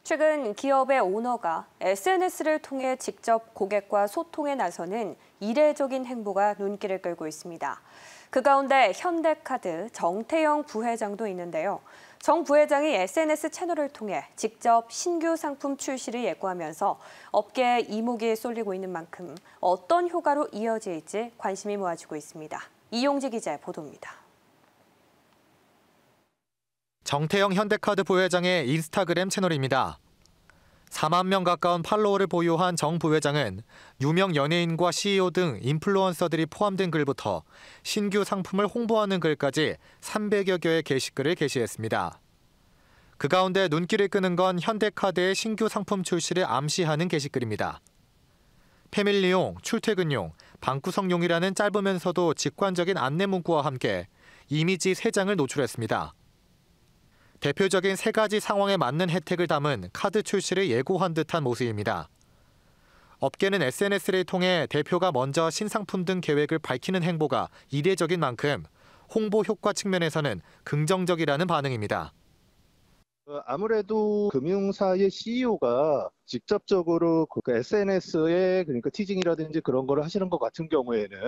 최근 기업의 오너가 SNS를 통해 직접 고객과 소통에 나서는 이례적인 행보가 눈길을 끌고 있습니다. 그 가운데 현대카드 정태영 부회장도 있는데요. 정 부회장이 SNS 채널을 통해 직접 신규 상품 출시를 예고하면서 업계에 이목이 쏠리고 있는 만큼 어떤 효과로 이어질지 관심이 모아지고 있습니다. 이용재 기자의 보도입니다. 정태영 현대카드 부회장의 인스타그램 채널입니다. 4만 명 가까운 팔로워를 보유한 정 부회장은 유명 연예인과 CEO 등 인플루언서들이 포함된 글부터 신규 상품을 홍보하는 글까지 300여 개의 게시글을 게시했습니다. 그 가운데 눈길을 끄는 건 현대카드의 신규 상품 출시를 암시하는 게시글입니다. 패밀리용, 출퇴근용, 방구석용이라는 짧으면서도 직관적인 안내 문구와 함께 이미지 3장을 노출했습니다. 대표적인 3가지 상황에 맞는 혜택을 담은 카드 출시를 예고한 듯한 모습입니다. 업계는 SNS를 통해 대표가 먼저 신상품 등 계획을 밝히는 행보가 이례적인 만큼 홍보 효과 측면에서는 긍정적이라는 반응입니다. 아무래도 금융사의 CEO가 직접적으로 SNS에 그러니까 티징이라든지 그런 거를 하시는 것 같은 경우에는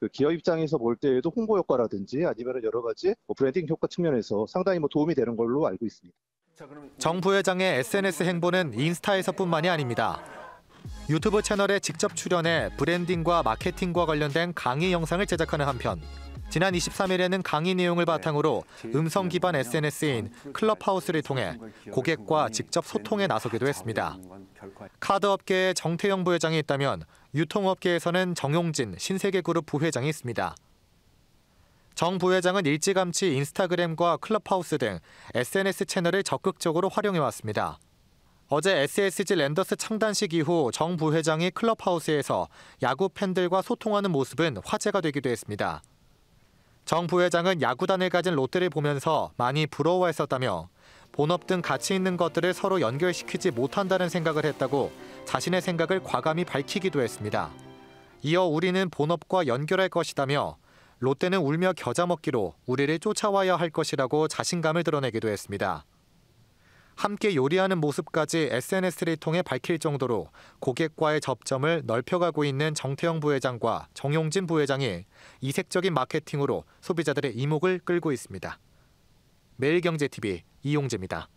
그 기업 입장에서 볼 때에도 홍보 효과라든지 아니면 여러 가지 브랜딩 효과 측면에서 상당히 도움이 되는 걸로 알고 있습니다. 정 부회장의 SNS 행보는 인스타에서뿐만이 아닙니다. 유튜브 채널에 직접 출연해 브랜딩과 마케팅과 관련된 강의 영상을 제작하는 한편 지난 23일에는 강의 내용을 바탕으로 음성 기반 SNS인 클럽하우스를 통해 고객과 직접 소통에 나서기도 했습니다. 카드업계에 정태영 부회장이 있다면 유통업계에서는 정용진 신세계그룹 부회장이 있습니다. 정 부회장은 일찌감치 인스타그램과 클럽하우스 등 SNS 채널을 적극적으로 활용해왔습니다. 어제 SSG 랜더스 창단식 이후 정 부회장이 클럽하우스에서 야구 팬들과 소통하는 모습은 화제가 되기도 했습니다. 정 부회장은 야구단을 가진 롯데를 보면서 많이 부러워했었다며 본업 등 가치 있는 것들을 서로 연결시키지 못한다는 생각을 했다고 자신의 생각을 과감히 밝히기도 했습니다. 이어 우리는 본업과 연결할 것이다며 롯데는 울며 겨자 먹기로 우리를 쫓아와야 할 것이라고 자신감을 드러내기도 했습니다. 함께 요리하는 모습까지 SNS를 통해 밝힐 정도로 고객과의 접점을 넓혀가고 있는 정태영 부회장과 정용진 부회장이 이색적인 마케팅으로 소비자들의 이목을 끌고 있습니다. 매일경제TV 이용재입니다.